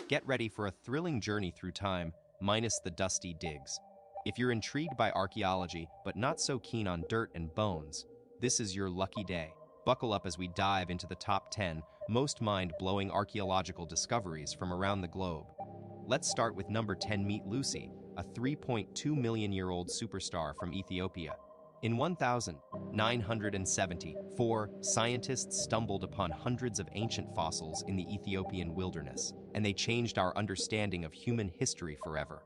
Get ready for a thrilling journey through time, minus the dusty digs. If you're intrigued by archaeology but not so keen on dirt and bones, this is your lucky day. Buckle up as we dive into the top 10 most mind-blowing archaeological discoveries from around the globe. Let's start with number 10. Meet Lucy, a 3.2 million-year-old superstar from Ethiopia. In 1974, scientists stumbled upon hundreds of ancient fossils in the Ethiopian wilderness, and they changed our understanding of human history forever.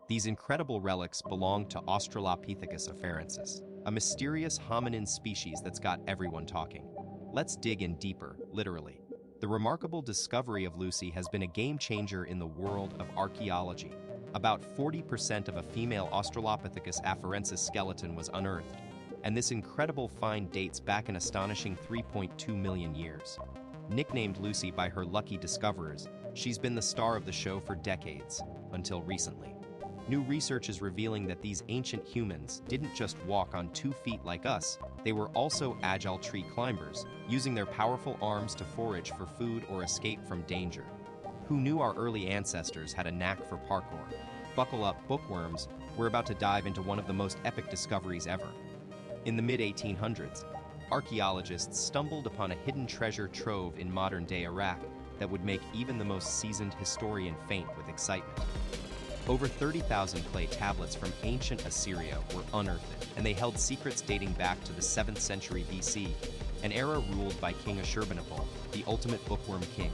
These incredible relics belong to Australopithecus afarensis, a mysterious hominin species that's got everyone talking. Let's dig in deeper, literally. The remarkable discovery of Lucy has been a game-changer in the world of archaeology. About 40% of a female Australopithecus afarensis skeleton was unearthed, and this incredible find dates back an astonishing 3.2 million years. Nicknamed Lucy by her lucky discoverers, she's been the star of the show for decades, until recently. New research is revealing that these ancient humans didn't just walk on 2 feet like us, they were also agile tree climbers, using their powerful arms to forage for food or escape from danger. Who knew our early ancestors had a knack for parkour? Buckle up, bookworms, we're about to dive into one of the most epic discoveries ever. In the mid-1800s, archaeologists stumbled upon a hidden treasure trove in modern-day Iraq that would make even the most seasoned historian faint with excitement. Over 30,000 clay tablets from ancient Assyria were unearthed, and they held secrets dating back to the 7th century BC, an era ruled by King Ashurbanipal, the ultimate bookworm king.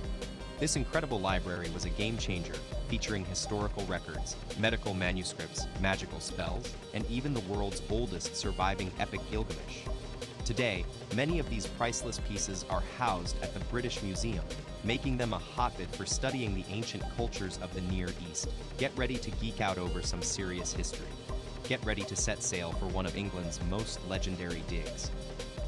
This incredible library was a game-changer, featuring historical records, medical manuscripts, magical spells, and even the world's oldest surviving epic Gilgamesh. Today, many of these priceless pieces are housed at the British Museum, making them a hotbed for studying the ancient cultures of the Near East. Get ready to geek out over some serious history. Get ready to set sail for one of England's most legendary digs.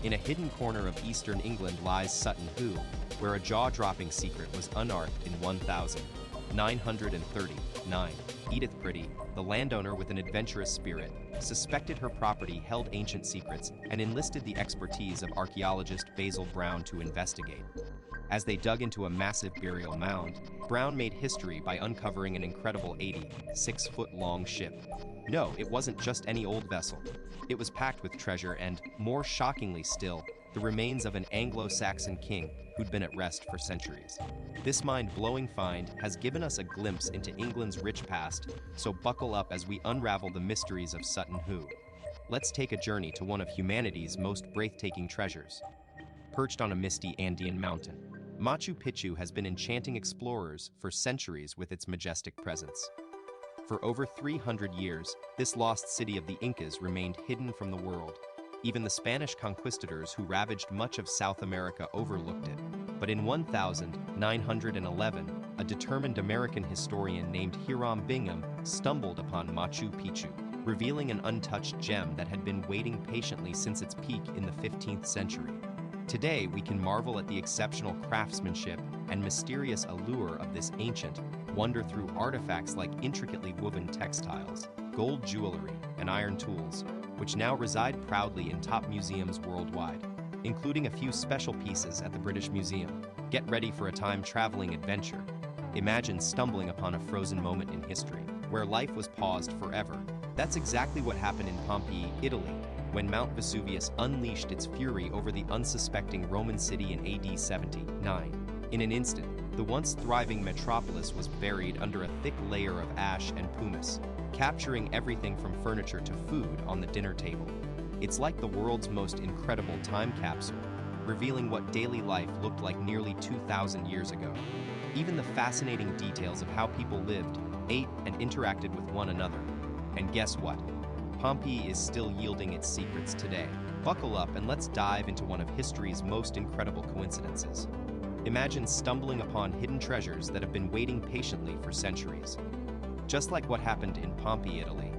In a hidden corner of eastern England lies Sutton Hoo, where a jaw-dropping secret was unearthed in 1939. Edith Pretty, the landowner with an adventurous spirit, suspected her property held ancient secrets and enlisted the expertise of archaeologist Basil Brown to investigate. As they dug into a massive burial mound, Brown made history by uncovering an incredible 86-foot-long ship. No, it wasn't just any old vessel. It was packed with treasure and, more shockingly still, the remains of an Anglo-Saxon king who'd been at rest for centuries. This mind-blowing find has given us a glimpse into England's rich past, so buckle up as we unravel the mysteries of Sutton Hoo. Let's take a journey to one of humanity's most breathtaking treasures. Perched on a misty Andean mountain, Machu Picchu has been enchanting explorers for centuries with its majestic presence. For over 300 years, this lost city of the Incas remained hidden from the world. Even the Spanish conquistadors who ravaged much of South America overlooked it. But in 1911, a determined American historian named Hiram Bingham stumbled upon Machu Picchu, revealing an untouched gem that had been waiting patiently since its peak in the 15th century. Today, we can marvel at the exceptional craftsmanship and mysterious allure of this ancient wonder through artifacts like intricately woven textiles, gold jewelry, and iron tools, which now reside proudly in top museums worldwide, including a few special pieces at the British Museum. Get ready for a time-traveling adventure. Imagine stumbling upon a frozen moment in history, where life was paused forever. That's exactly what happened in Pompeii, Italy, when Mount Vesuvius unleashed its fury over the unsuspecting Roman city in AD 79. In an instant, the once thriving metropolis was buried under a thick layer of ash and pumice, capturing everything from furniture to food on the dinner table. It's like the world's most incredible time capsule, revealing what daily life looked like nearly 2,000 years ago. Even the fascinating details of how people lived, ate, and interacted with one another. And guess what? Pompeii is still yielding its secrets today. Buckle up and let's dive into one of history's most incredible coincidences. Imagine stumbling upon hidden treasures that have been waiting patiently for centuries. Just like what happened in Pompeii, Italy.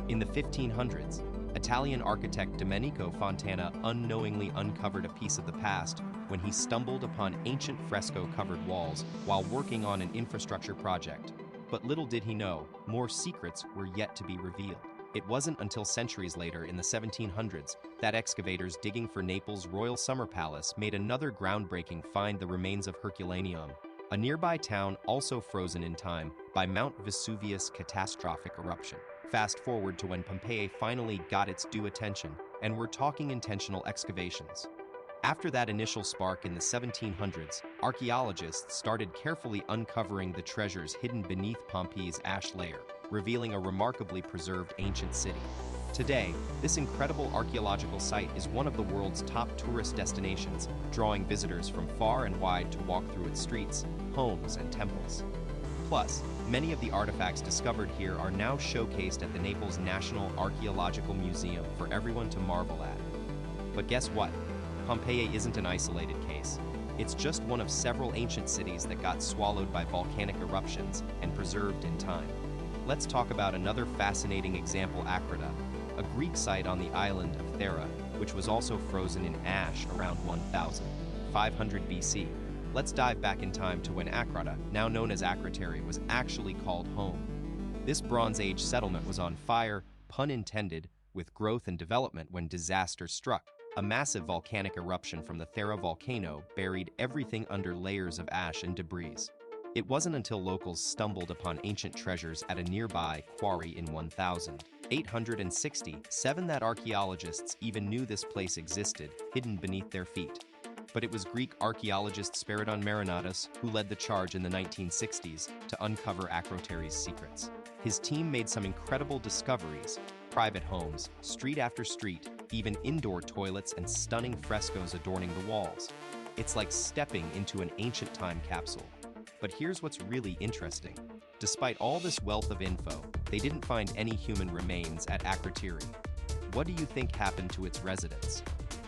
In the 1500s, Italian architect Domenico Fontana unknowingly uncovered a piece of the past when he stumbled upon ancient fresco-covered walls while working on an infrastructure project. But little did he know, more secrets were yet to be revealed. It wasn't until centuries later, in the 1700s, that excavators digging for Naples' Royal Summer Palace made another groundbreaking find: the remains of Herculaneum, a nearby town also frozen in time by Mount Vesuvius' catastrophic eruption. Fast forward to when Pompeii finally got its due attention, and we're talking intentional excavations. After that initial spark in the 1700s, archaeologists started carefully uncovering the treasures hidden beneath Pompeii's ash layer, revealing a remarkably preserved ancient city. Today, this incredible archaeological site is one of the world's top tourist destinations, drawing visitors from far and wide to walk through its streets, homes, and temples. Plus, many of the artifacts discovered here are now showcased at the Naples National Archaeological Museum for everyone to marvel at. But guess what? Pompeii isn't an isolated case. It's just one of several ancient cities that got swallowed by volcanic eruptions and preserved in time. Let's talk about another fascinating example, Akrata, a Greek site on the island of Thera, which was also frozen in ash around 1500 BC. Let's dive back in time to when Akrata, now known as Akrotiri, was actually called home. This Bronze Age settlement was on fire, pun intended, with growth and development when disaster struck. A massive volcanic eruption from the Thera volcano buried everything under layers of ash and debris. It wasn't until locals stumbled upon ancient treasures at a nearby quarry in 1867 that archaeologists even knew this place existed, hidden beneath their feet. But it was Greek archaeologist Spiridon Marinatus who led the charge in the 1960s to uncover Akrotiri's secrets. His team made some incredible discoveries: private homes, street after street, even indoor toilets, and stunning frescoes adorning the walls. It's like stepping into an ancient time capsule. But here's what's really interesting. Despite all this wealth of info, they didn't find any human remains at Akrotiri. What do you think happened to its residents?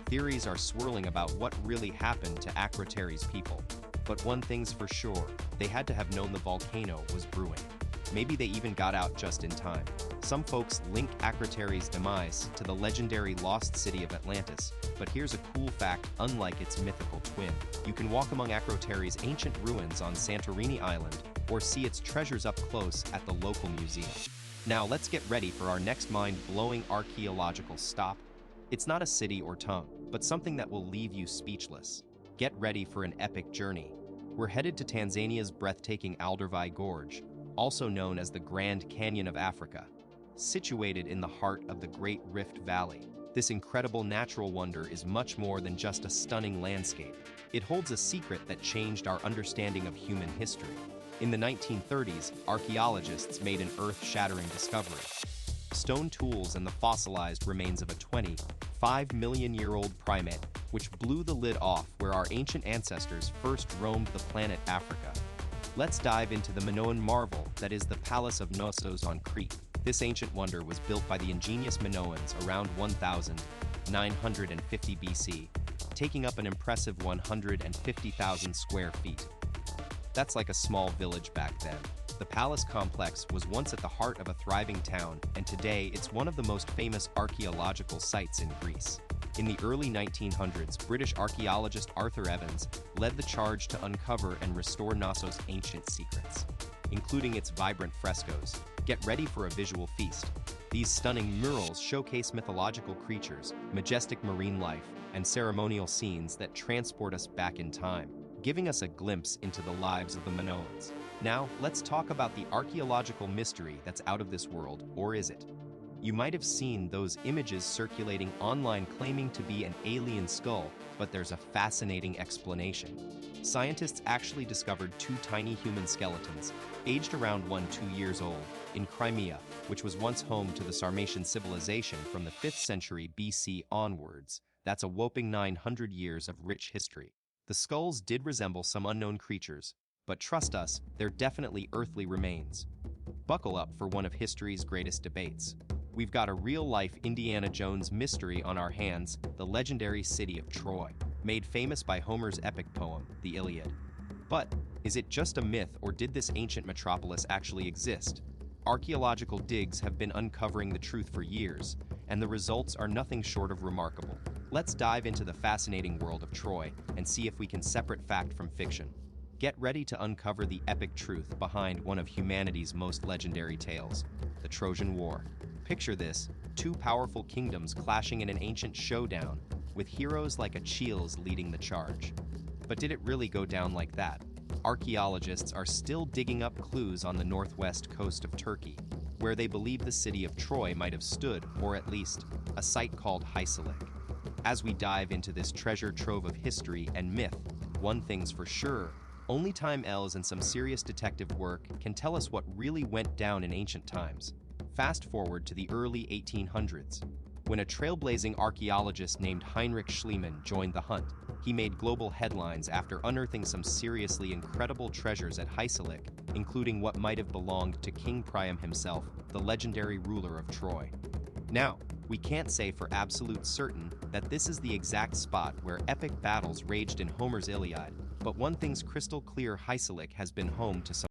Theories are swirling about what really happened to Akrotiri's people. But one thing's for sure, they had to have known the volcano was brewing. Maybe they even got out just in time. Some folks link Akrotiri's demise to the legendary lost city of Atlantis, but here's a cool fact: unlike its mythical twin, you can walk among Akrotiri's ancient ruins on Santorini Island or see its treasures up close at the local museum. Now let's get ready for our next mind-blowing archaeological stop. It's not a city or town, but something that will leave you speechless. Get ready for an epic journey. We're headed to Tanzania's breathtaking Aldrovai Gorge, also known as the Grand Canyon of Africa. Situated in the heart of the Great Rift Valley, this incredible natural wonder is much more than just a stunning landscape. It holds a secret that changed our understanding of human history. In the 1930s, archaeologists made an earth-shattering discovery: stone tools and the fossilized remains of a 25-million-year-old primate, which blew the lid off where our ancient ancestors first roamed the planet Africa. Let's dive into the Minoan marvel that is the Palace of Knossos on Crete. This ancient wonder was built by the ingenious Minoans around 1950 BC, taking up an impressive 150,000 square feet. That's like a small village back then. The palace complex was once at the heart of a thriving town, and today it's one of the most famous archaeological sites in Greece. In the early 1900s, British archaeologist Arthur Evans led the charge to uncover and restore Knossos' ancient secrets, including its vibrant frescoes. Get ready for a visual feast. These stunning murals showcase mythological creatures, majestic marine life, and ceremonial scenes that transport us back in time, giving us a glimpse into the lives of the Minoans. Now, let's talk about the archaeological mystery that's out of this world, or is it? You might have seen those images circulating online claiming to be an alien skull, but there's a fascinating explanation. Scientists actually discovered two tiny human skeletons, aged around 2 years old, in Crimea, which was once home to the Sarmatian civilization from the 5th century BC onwards. That's a whopping 900 years of rich history. The skulls did resemble some unknown creatures, but trust us, they're definitely earthly remains. Buckle up for one of history's greatest debates. We've got a real-life Indiana Jones mystery on our hands: the legendary city of Troy, made famous by Homer's epic poem, the Iliad. But is it just a myth, or did this ancient metropolis actually exist? Archaeological digs have been uncovering the truth for years, and the results are nothing short of remarkable. Let's dive into the fascinating world of Troy and see if we can separate fact from fiction. Get ready to uncover the epic truth behind one of humanity's most legendary tales, the Trojan War. Picture this: two powerful kingdoms clashing in an ancient showdown, with heroes like Achilles leading the charge. But did it really go down like that? archaeologists are still digging up clues on the northwest coast of Turkey, where they believe the city of Troy might have stood, or at least a site called Haysalik. As we dive into this treasure trove of history and myth, one thing's for sure: only time elves and some serious detective work can tell us what really went down in ancient times. Fast forward to the early 1800s, when a trailblazing archaeologist named Heinrich Schliemann joined the hunt. He made global headlines after unearthing some seriously incredible treasures at Haysalik, including what might have belonged to King Priam himself, the legendary ruler of Troy. Now, we can't say for absolute certain that this is the exact spot where epic battles raged in Homer's Iliad, but one thing's crystal clear: Haysalik has been home to some